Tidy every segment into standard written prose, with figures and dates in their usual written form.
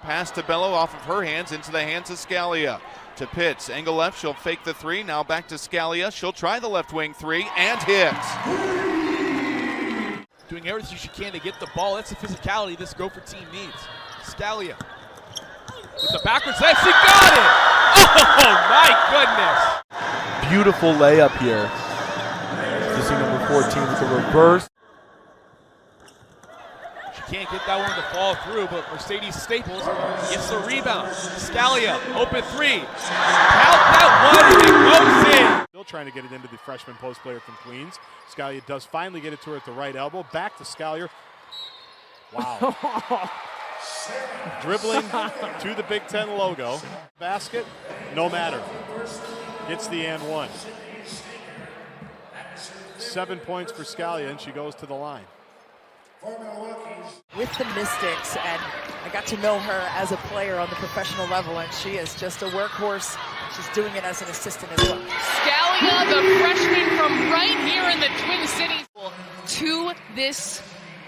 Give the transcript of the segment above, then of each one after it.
Pass to Bello off of her hands into the hands of Scalia. To Pitts, angle left, she'll fake the three. Now back to Scalia. She'll try the left wing three and hits. Doing everything she can to get the ball. That's the physicality this Gopher team needs. Scalia with the backwards leg. She got it! Oh my goodness! Beautiful layup here. You see number 14 with the reverse. Can't get that one to fall through, but Mercedes Staples gets the rebound. Scalia, open three. Count that one, and it goes in. Still trying to get it into the freshman post player from Queens. Scalia does finally get it to her at the right elbow. Back to Scalia. Wow. Dribbling to the Big Ten logo. Basket, no matter. Gets the and one. 7 points for Scalia, and she goes to the line. With the Mystics, and I got to know her as a player on the professional level, and she is just a workhorse. She's doing it as an assistant as well. Scalia, the freshman from right here in the Twin Cities, to this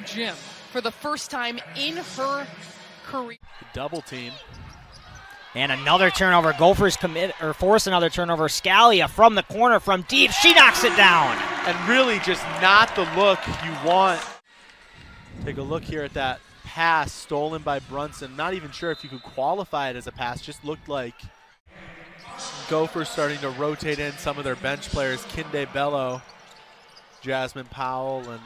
gym for the first time in her career. Double team. And another turnover. Gophers force another turnover. Scalia from the corner from deep. She knocks it down. And really just not the look you want. Take a look here at that pass stolen by Brunson. Not even sure if you could qualify it as a pass. Just looked like Gophers starting to rotate in some of their bench players. Kinde Bello, Jasmine Powell, and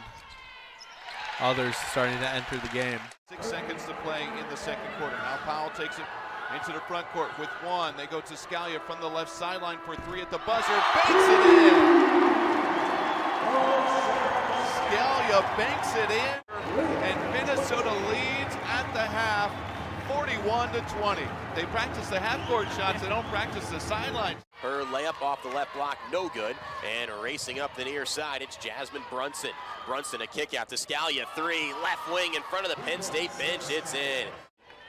others starting to enter the game. 6 seconds to play in the second quarter. Now Powell takes it into the front court with one. They go to Scalia from the left sideline for three at the buzzer. Banks it in! Scalia banks it in. And Minnesota leads at the half, 41-20. They practice the half-court shots. They don't practice the sideline. Her layup off the left block, no good. And racing up the near side, it's Jasmine Brunson. Brunson, a kick out to Scalia, three, left wing in front of the Penn State bench. It's in.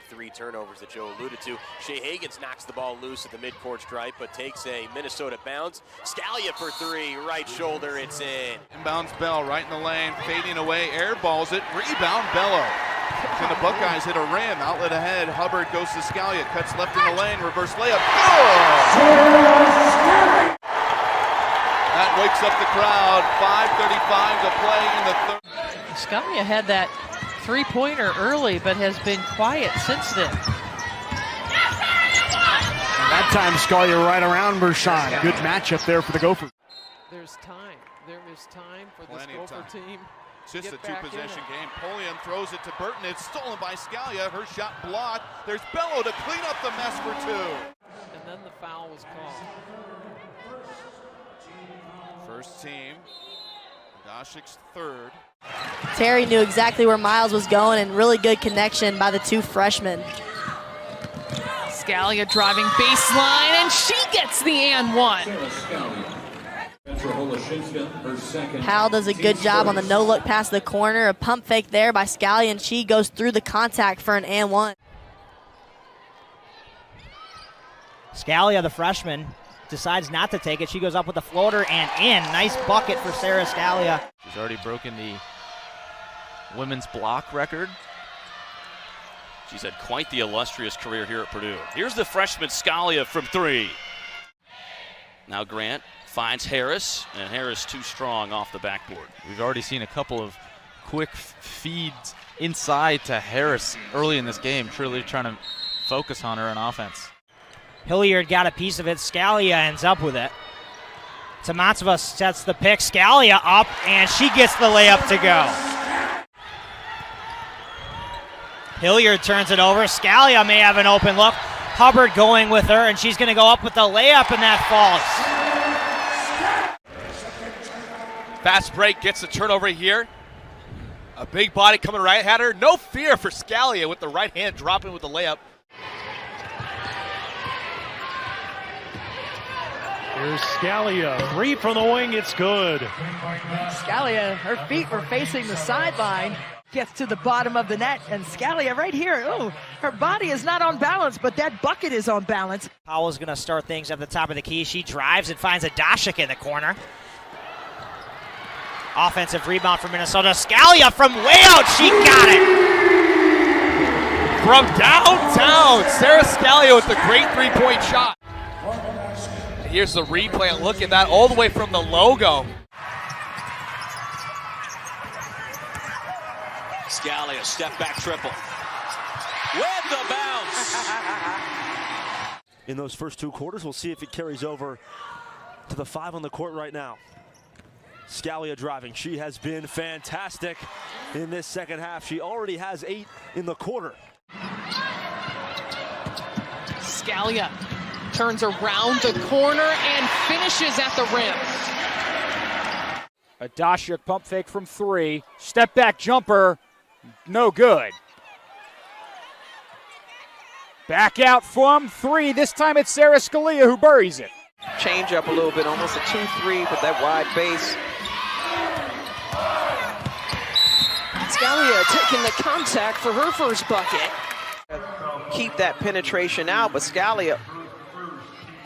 3 turnovers that Joe alluded to. Shea Hagans knocks the ball loose at the midcourt stripe, but takes a Minnesota bounce. Scalia for three, right shoulder, it's in. Inbounds Bell right in the lane, fading away, air balls it, rebound Bello. Can the Buckeyes hit a rim? Outlet ahead, Hubbard goes to Scalia, cuts left in the lane, reverse layup, good! That wakes up the crowd, 5:35 to play in the third. Scalia had that three-pointer early, but has been quiet since then. That time Scalia right around Mershon. Good matchup there for the Gophers. There's time. There is time for this Plenty of Gopher time. team. It's just a Get back in two-possession it. game. Polian throws it to Burton. It's stolen by Scalia. Her shot blocked. There's Bello to clean up the mess for two. And then the foul was called. First team. Doshik's third. Terry knew exactly where Miles was going, and really good connection by the two freshmen. Scalia driving baseline, and she gets the and one. Powell does a good job on the no-look pass to the corner. A pump fake there by Scalia, and she goes through the contact for an and one. Scalia, the freshman, decides not to take it. She goes up with the floater and in. Nice bucket for Sara Scalia. She's already broken the women's block record. She's had quite the illustrious career here at Purdue. Here's the freshman Scalia from three. Now Grant finds Harris, and Harris too strong off the backboard. We've already seen a couple of quick feeds inside to Harris early in this game, truly trying to focus on her on offense. Hilliard got a piece of it. Scalia ends up with it. Tomatsova sets the pick. Scalia up, and she gets the layup to go. Hilliard turns it over. Scalia may have an open look. Hubbard going with her, and she's going to go up with the layup, and that falls. Fast break gets the turnover here. A big body coming right at her. No fear for Scalia with the right hand dropping with the layup. Here's Scalia, three from the wing, it's good. Scalia, her feet were facing the sideline, gets to the bottom of the net, and Scalia right here, oh, her body is not on balance, but that bucket is on balance. Powell's going to start things at the top of the key. She drives and finds a Doshik in the corner. Offensive rebound for Minnesota. Scalia from way out, she got it. From downtown, Sara Scalia with a great three-point shot. Here's the replay, and look at that, all the way from the logo. Scalia, step back triple. With the bounce. In those first 2 quarters, we'll see if it carries over to the 5 on the court right now. Scalia driving. She has been fantastic in this second half. She already has 8 in the quarter. Scalia turns around the corner and finishes at the rim. A Dashuk pump fake from 3. Step back jumper, no good. Back out from 3. This time it's Sara Scalia who buries it. Change up a little bit, almost a 2-3, but that wide base. Scalia taking the contact for her first bucket. Keep that penetration out, but Scalia,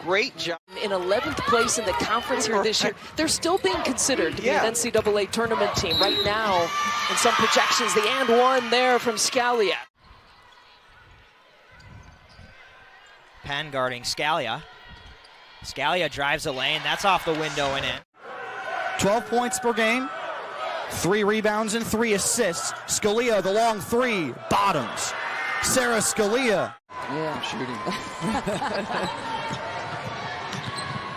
great job. In 11th place in the conference here this year. They're still being considered to be an NCAA tournament team right now. In some projections, the and one there from Scalia. Penn guarding Scalia. Scalia drives the lane. That's off the window and in. 12 points per game, 3 rebounds and 3 assists. Scalia, the long 3, bottoms. Sara Scalia. Yeah, I'm shooting.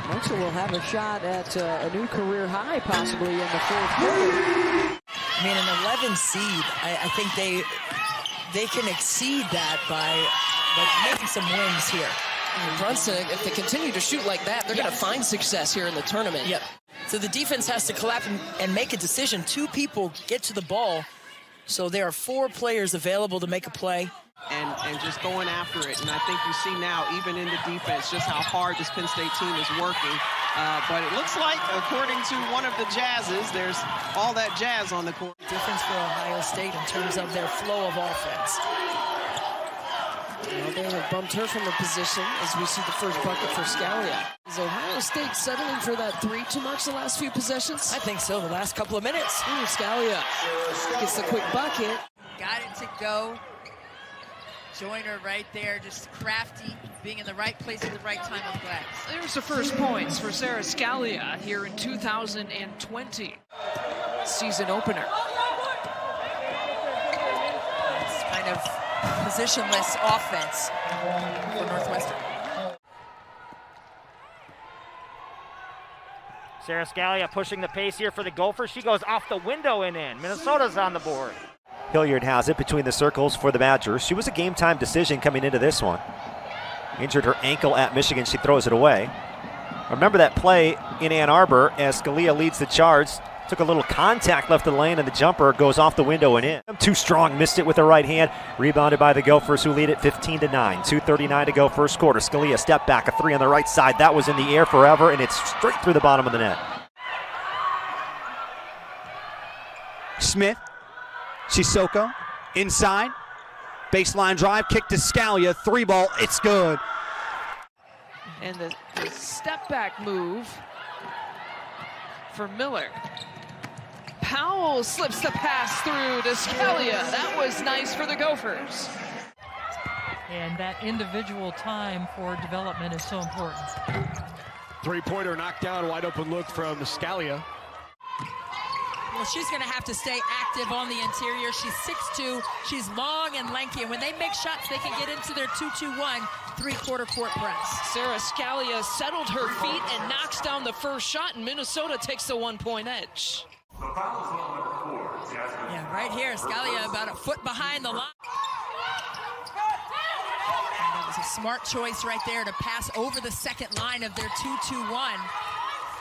Moxa will have a shot at a new career high possibly in the 4th quarter. I mean, an 11 seed, I think they can exceed that by making some wins here. Brunson, if they continue to shoot like that, they're going to find success here in the tournament. Yep. So the defense has to collapse and make a decision. 2 people get to the ball. So there are 4 players available to make a play. And just going after it. And I think you see now, even in the defense, just how hard this Penn State team is working. But it looks like, according to one of the Jazzes, there's all that jazz on the court. Difference for Ohio State in terms of their flow of offense. Well, they have bumped her from a position as we see the first bucket for Scalia. Is Ohio State settling for that 3 too much the last few possessions? I think so, the last couple of minutes. Ooh, Scalia gets the quick bucket. Got it to go. Joyner right there, just crafty, being in the right place at the right time on the glass. There's the first points for Sara Scalia here in 2020. Season opener. It's kind of positionless offense for Northwestern. Sara Scalia pushing the pace here for the Gophers. She goes off the window and in. Minnesota's on the board. Hilliard has it between the circles for the Badgers. She was a game-time decision coming into this one. Injured her ankle at Michigan. She throws it away. Remember that play in Ann Arbor as Scalia leads the charge. Took a little contact left of the lane, and the jumper goes off the window and in. Too strong, missed it with the right hand. Rebounded by the Gophers, who lead it 15-9. 2:39 to go first quarter. Scalia step back, a 3 on the right side. That was in the air forever, and it's straight through the bottom of the net. Smith, Sissoko, inside. Baseline drive, kick to Scalia, 3 ball, it's good. And the step back move for Miller. Powell slips the pass through to Scalia. That was nice for the Gophers. And that individual time for development is so important. 3-pointer knocked down, wide open look from Scalia. Well, she's going to have to stay active on the interior. She's 6'2", she's long and lanky, and when they make shots, they can get into their 2-2-1 3-quarter court press. Sara Scalia settled her feet and knocks down the first shot, and Minnesota takes the 1-point edge. Yeah, right here, Scalia about a foot behind the line. And that was a smart choice right there to pass over the second line of their 2-2-1.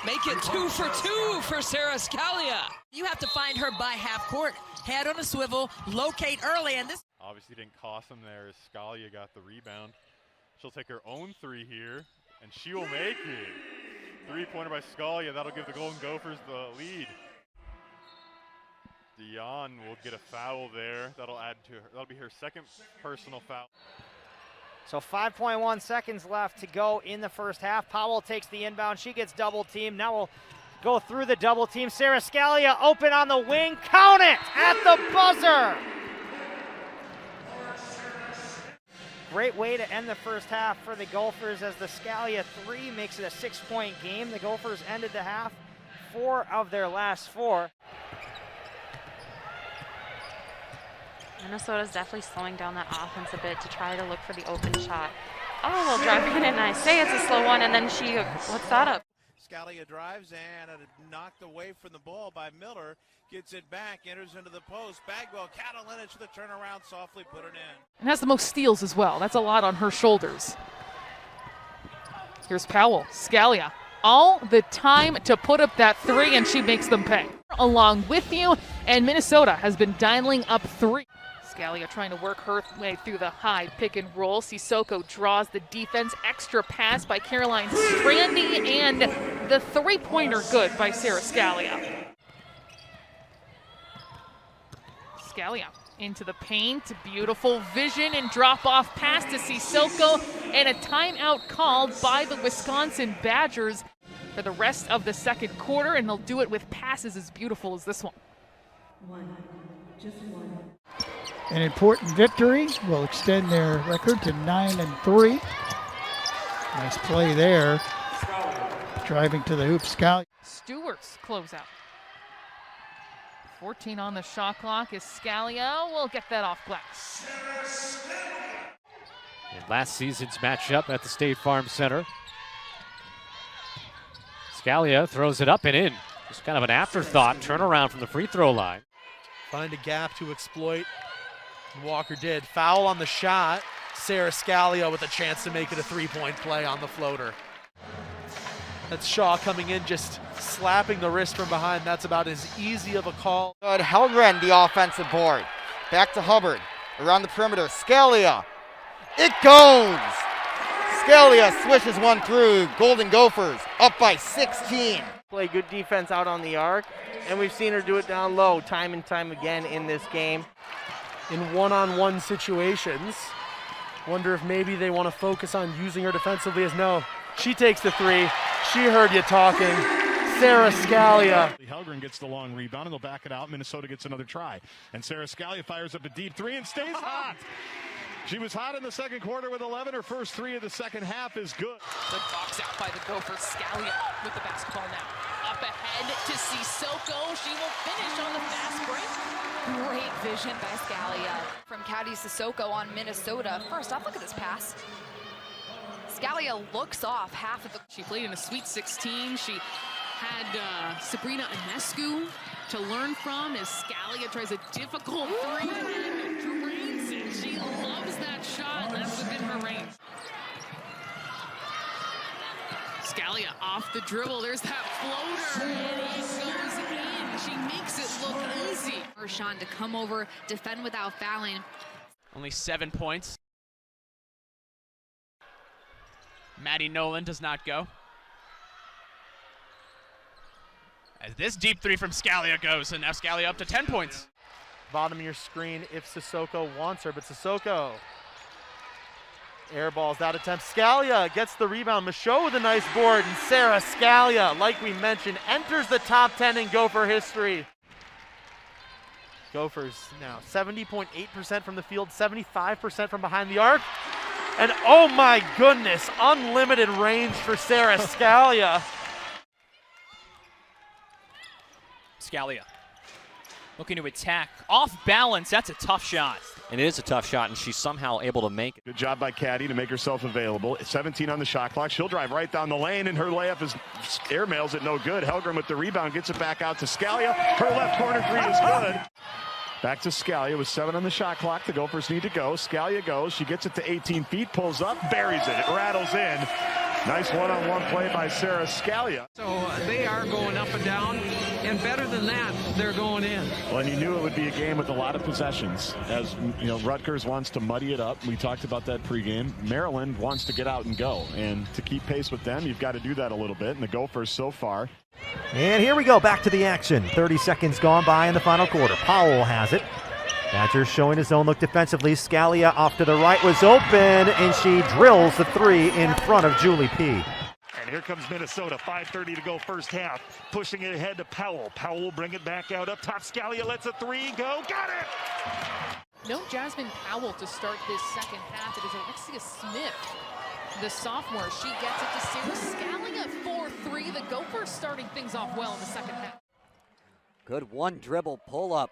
Make it 2 for 2 for Sara Scalia. You have to find her by half court. Head on a swivel, locate early, and this obviously didn't cost them there as Scalia got the rebound. She'll take her own 3 here, and she will make it. 3-pointer by Scalia. That'll give the Golden Gophers the lead. Dion will get a foul there. That'll add to her. That'll be her second personal foul. So 5.1 seconds left to go in the first half. Powell takes the inbound. She gets double teamed. Now we'll go through the double team. Sara Scalia open on the wing. Count it at the buzzer. Great way to end the first half for the Gophers as the Scalia 3 makes it a 6-point game. The Gophers ended the half 4 of their last 4. Minnesota's definitely slowing down that offense a bit to try to look for the open shot. Oh, well, driving it in. I say it's a slow one, and then she looks that up. Scalia drives and knocked away from the ball by Miller. Gets it back, enters into the post. Bagwell, Catalinich to the turnaround, softly put it in. And has the most steals as well. That's a lot on her shoulders. Here's Powell, Scalia. All the time to put up that 3, and she makes them pay. Along with you, and Minnesota has been dialing up 3. Scalia trying to work her way through the high pick and roll. Sissoko draws the defense. Extra pass by Caroline Strandy, and the 3-pointer good by Sara Scalia. Scalia into the paint. Beautiful vision and drop-off pass to Sissoko, and a timeout called by the Wisconsin Badgers for the rest of the second quarter, and they'll do it with passes as beautiful as this one. Just one. An important victory will extend their record to 9-3. Nice play there. Driving to the hoop, Scalia. Stewart's closeout. 14 on the shot clock is Scalia. We'll get that off glass. In last season's matchup at the State Farm Center. Scalia throws it up and in. Just kind of an afterthought turnaround from the free throw line. Find a gap to exploit. And Walker did. Foul on the shot. Sara Scalia with a chance to make it a 3-point play on the floater. That's Shaw coming in, just slapping the wrist from behind. That's about as easy of a call. Good. Hellgren, the offensive board. Back to Hubbard. Around the perimeter. Scalia. It goes! Scalia swishes one through. Golden Gophers up by 16. Play good defense out on the arc, and we've seen her do it down low time and time again in this game. In one-on-one situations, wonder if maybe they want to focus on using her defensively as no. She takes the 3. She heard you talking. Sara Scalia. Hellgren gets the long rebound, and they'll back it out. Minnesota gets another try. And Sara Scalia fires up a deep 3 and stays hot. She was hot in the second quarter with 11. Her first 3 of the second half is good. Good box out by the Gophers. Scalia with the basketball now. Up ahead to Sissoko. She will finish on the fast break. Great vision by Scalia from Caddy Sissoko on Minnesota. First off, look at this pass. Scalia looks off half of the... She played in a Sweet 16. She had Sabrina Ionescu to learn from as Scalia tries a difficult 3 and drains it. She loves that shot. That's within her range. Scalia off the dribble. There's that floater, and it goes in. She makes it look easy. Sean to come over, defend without fouling. Only 7 points. Maddie Nolan does not go. As this deep 3 from Scalia goes, and now Scalia up to 10 points. Bottom of your screen if Sissoko wants her, but Sissoko airballs that attempt. Scalia gets the rebound. Michaud with a nice board, and Sara Scalia, like we mentioned, enters the top 10 in Gopher history. Gophers now 70.8% from the field, 75% from behind the arc. And oh my goodness, unlimited range for Sara Scalia. Scalia looking to attack. Off balance, that's a tough shot. And it is a tough shot, and she's somehow able to make it. Good job by Caddy to make herself available. 17 on the shot clock. She'll drive right down the lane, and her layup is airmails it no good. Hellgren with the rebound gets it back out to Scalia. Her left corner 3 is good. Back to Scalia with 7 on the shot clock. The Gophers need to go. Scalia goes. She gets it to 18 feet, pulls up, buries it. It rattles in. Nice one-on-one play by Sara Scalia. So they are going up and down, and better than that, they're going in. Well, and you knew it would be a game with a lot of possessions. As you know, Rutgers wants to muddy it up. We talked about that pregame. Maryland wants to get out and go, and to keep pace with them, you've got to do that a little bit. And the Gophers so far. And here we go, back to the action. 30 seconds gone by in the final quarter. Powell has it. Badgers showing his own look defensively. Scalia off to the right was open, and she drills the 3 in front of Julie P. And here comes Minnesota, 5:30 to go first half. Pushing it ahead to Powell. Powell will bring it back out up top. Scalia lets a 3 go. Got it! No Jasmine Powell to start this second half. It is Alexia Smith, the sophomore. She gets it to Sara Scalia for 3. The Gophers starting things off well in the second half. Good one dribble pull up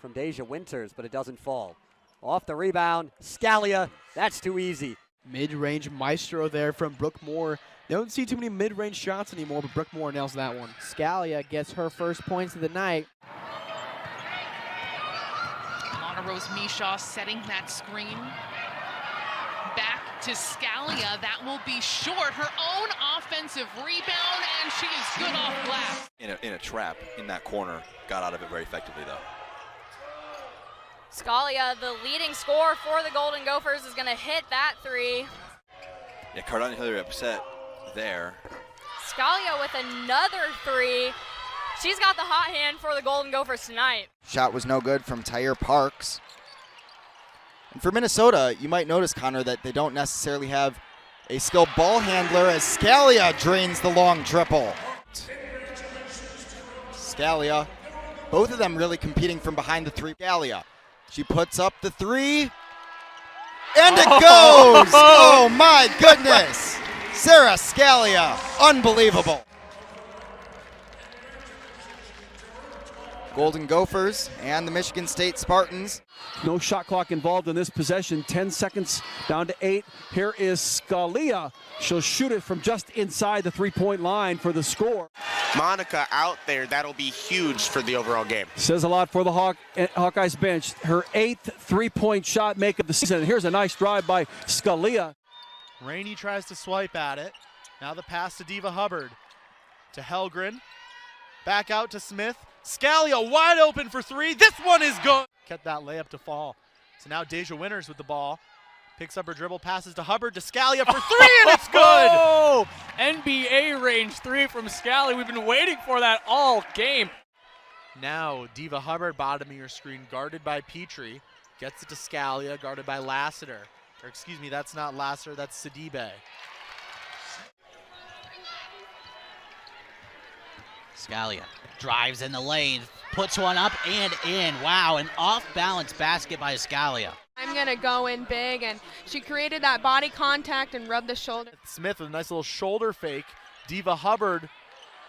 from Deja Winters, but it doesn't fall. Off the rebound, Scalia, that's too easy. Mid-range maestro there from Brooke Moore. Don't see too many mid-range shots anymore, but Brooke Moore nails that one. Scalia gets her first points of the night. Lana Rose Mishaw setting that screen. Back to Scalia, that will be short. Her own offensive rebound, and she is good off glass. In a trap in that corner, got out of it very effectively though. Scalia, the leading scorer for the Golden Gophers, is going to hit that 3. Yeah, Cardone Hillary upset there. Scalia with another 3. She's got the hot hand for the Golden Gophers tonight. Shot was no good from Tyre Parks. And for Minnesota, you might notice, Connor, that they don't necessarily have a skilled ball handler as Scalia drains the long triple. Scalia, both of them really competing from behind the 3. Scalia, she puts up the 3, and it goes! Oh my goodness! Sara Scalia, unbelievable. Golden Gophers and the Michigan State Spartans. No shot clock involved in this possession. 10 seconds down to 8. Here is Scalia. She'll shoot it from just inside the three-point line for the score. Monica out there, that'll be huge for the overall game. Says a lot for the Hawkeyes bench. Her 8th three-point shot make of the season. Here's a nice drive by Scalia. Rainey tries to swipe at it. Now the pass to Diva Hubbard. To Helgren. Back out to Smith. Scalia wide open for 3. This one is good. Kept that layup to fall. So now Deja Winters with the ball. Picks up her dribble, passes to Hubbard, to Scalia for 3, and it's good! Oh, NBA range 3 from Scalia. We've been waiting for that all game. Now Diva Hubbard bottoming her screen, guarded by Petrie. Gets it to Scalia, guarded by Lassiter. Or excuse me, that's not Lassiter, that's Sidibe. Scalia drives in the lane, puts one up and in. Wow, an off-balance basket by Scalia. I'm going to go in big, and she created that body contact and rubbed the shoulder. Smith with a nice little shoulder fake. Diva Hubbard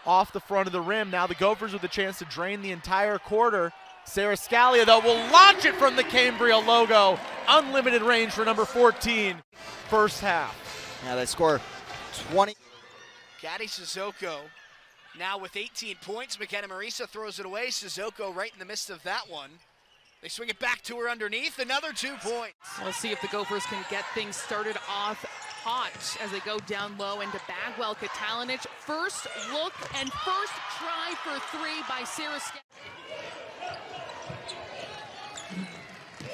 off the front of the rim. Now the Gophers with a chance to drain the entire quarter. Sara Scalia, though, will launch it from the Cambria logo. Unlimited range for number 14. First half. Yeah, they score 20. Gaddy Sissoko now with 18 points. McKenna Marisa throws it away. Sissoko right in the midst of that one. They swing it back to her underneath. Another 2 points. We'll see if the Gophers can get things started off hot as they go down low into Bagwell. Katalinic, first look and first try for 3 by Sara Scalia.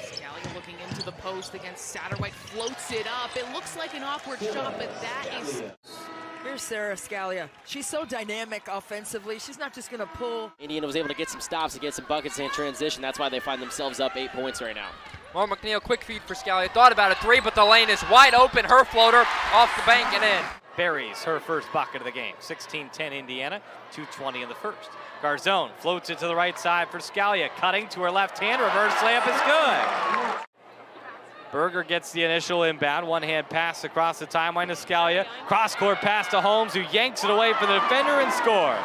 Scalia looking into the post against Satterwhite, floats it up. It looks like an awkward shot, but that is... Here's Sara Scalia. She's so dynamic offensively. She's not just going to pull. Indiana was able to get some stops and get some buckets in transition. That's why they find themselves up 8 points right now. Well, McNeil, quick feed for Scalia. Thought about a 3, but the lane is wide open. Her floater off the bank and in. Buries her first bucket of the game. 16-10 Indiana, 2:20 in the first. Garzone floats it to the right side for Scalia. Cutting to her left hand. Reverse layup is good. Berger gets the initial inbound. One-hand pass across the timeline to Scalia. Cross-court pass to Holmes, who yanks it away for the defender and scores.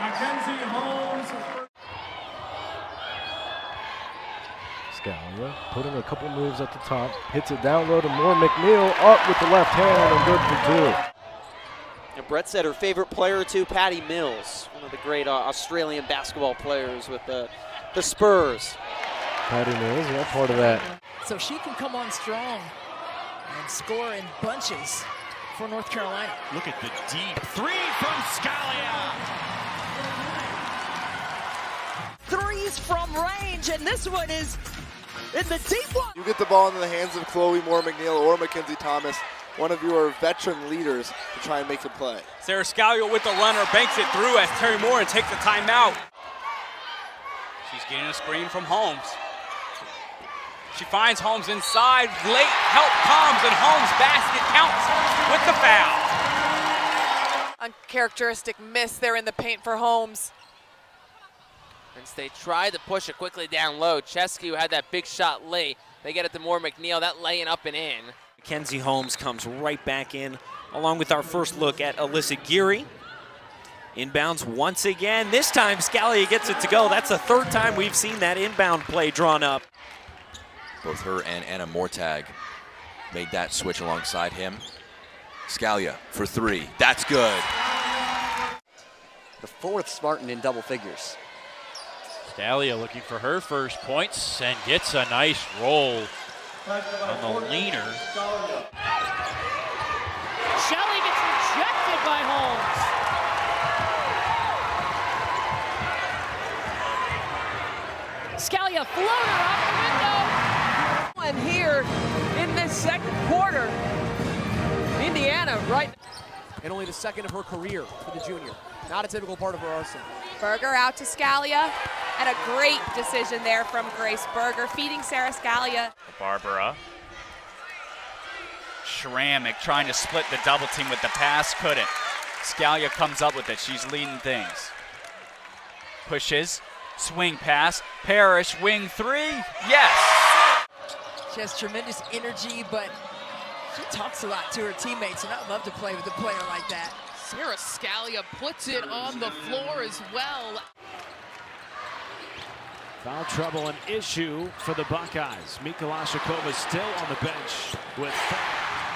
Scalia putting a couple moves at the top. Hits it down low to Moore. McNeil up with the left hand and good for 2. And Brett said her favorite player too, Patty Mills, one of the great Australian basketball players with the Spurs. Patty Mills, yeah, part of that. So she can come on strong and score in bunches for North Carolina. Look at the deep 3 from Scalia. 3s from range, and this one is in the deep one. You get the ball into the hands of Chloe Moore McNeil or Mackenzie Thomas, one of your veteran leaders, to try and make a play. Sara Scalia with the runner, banks it through as Terry Moore takes the timeout. She's getting a screen from Holmes. She finds Holmes inside, late help comes, and Holmes' basket counts with the foul. Uncharacteristic miss there in the paint for Holmes. Penn State tried to push it quickly down low. Chesky, who had that big shot late, They get it to Moore McNeil. That laying up and in. Mackenzie Holmes comes right back in, along with our first look at Alyssa Geary. Inbounds once again. This time Scalia gets it to go. That's the third time we've seen that inbound play drawn up. Both her and Anna Mortag made that switch alongside him. Scalia for three. That's good. The fourth Spartan in double figures. Scalia looking for her first points and gets a nice roll on the leaner. Shelley gets rejected by Holmes. Scalia floater off the window. And here in this second quarter, Indiana right. And only the second of her career for the junior. Not a typical part of her arsenal. Berger out to Scalia, and a great decision there from Grace Berger, feeding Sara Scalia. Barbara. Schrammich trying to split the double team with the pass, couldn't. Scalia comes up with it, she's leading things. Pushes, swing pass, Parrish, wing three, yes! She has tremendous energy, but she talks a lot to her teammates, and I'd love to play with a player like that. Sara Scalia puts it on the floor as well. Foul trouble an issue for the Buckeyes. Mika Lashikova still on the bench with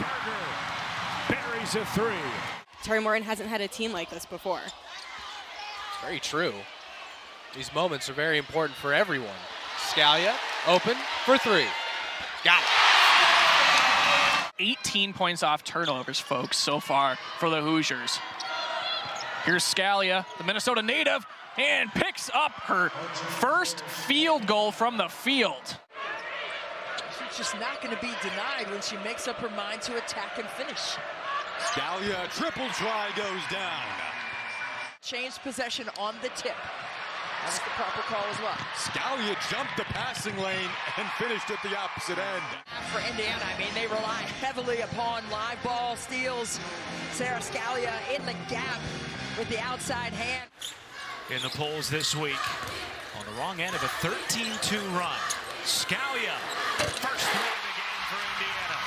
Berger. Buries a three. Terry Morton hasn't had a team like this before. It's very true. These moments are very important for everyone. Scalia open for three. Got it. 18 points off turnovers, folks, so far for the Hoosiers. Here's Scalia, the Minnesota native, and picks up her first field goal from the field. She's just not going to be denied when she makes up her mind to attack and finish. Scalia, triple try goes down. Changed possession on the tip. That's the proper call as well. Scalia jumped the passing lane and finished at the opposite end. For Indiana, I mean, they rely heavily upon live ball steals. Sara Scalia in the gap with the outside hand. In the polls this week, on the wrong end of a 13-2 run. Scalia, first three of the game for Indiana.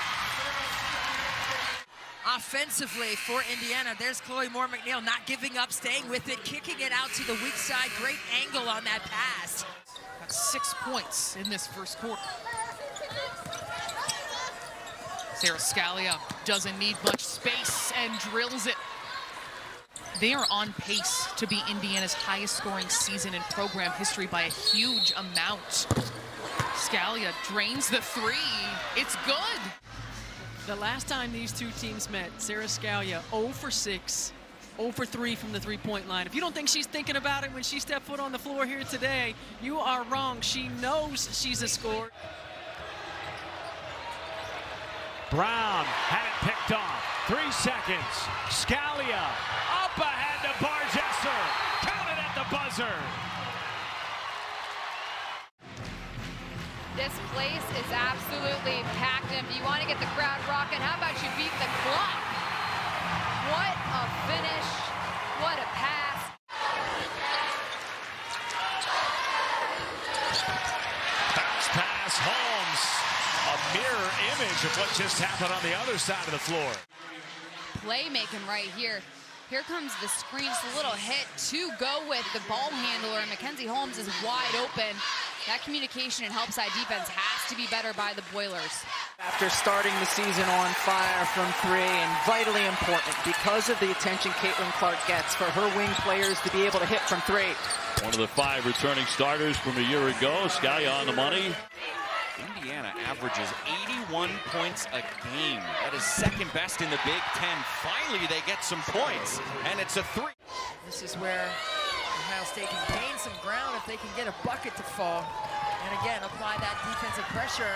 Offensively for Indiana, there's Chloe Moore McNeil not giving up, staying with it, kicking it out to the weak side. Great angle on that pass. Got 6 points in this first quarter. Sara Scalia doesn't need much space and drills it. They are on pace to be Indiana's highest scoring season in program history by a huge amount. Scalia drains the three. It's good. The last time these two teams met, Sara Scalia 0 for 6, 0 for 3 from the three-point line. If you don't think she's thinking about it when she stepped foot on the floor here today, you are wrong. She knows she's a scorer. Brown had it picked off. 3 seconds. Scalia up ahead to Barjester. Counted at the buzzer. This place is absolutely packed, and if you want to get the crowd rocking, how about you beat the clock? What a finish, what a pass. Bounce pass, Holmes. A mirror image of what just happened on the other side of the floor. Playmaking right here. Here comes the screen, just a little hit to go with the ball handler, and Mackenzie Holmes is wide open. That communication and help side defense has to be better by the Boilers. After starting the season on fire from three, and vitally important because of the attention Caitlin Clark gets for her wing players to be able to hit from three. One of the 5 returning starters from a year ago. Scalia on the money. Indiana averages 81 points a game. That is second best in the Big Ten. Finally, they get some points, and it's a 3. This is where Ohio State can gain some ground if they can get a bucket to fall. And again, apply that defensive pressure.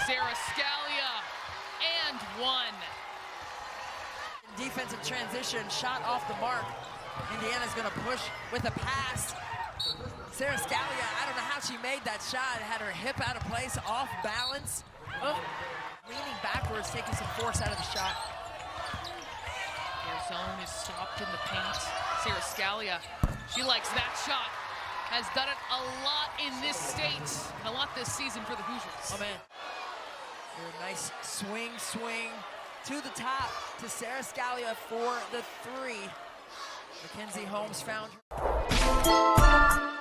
Sara Scalia, and 1. Defensive transition, shot off the mark. Indiana's going to push with a pass. Sara Scalia, I don't know how she made that shot. Had her hip out of place, off balance. Leaning backwards, taking some force out of the shot. Their zone is stopped in the paint. Sara Scalia, she likes that shot. has done it a lot in this state and a lot this season for the Hoosiers. Oh, man. Nice swing to the top to Sara Scalia for the 3. Mackenzie Holmes found her.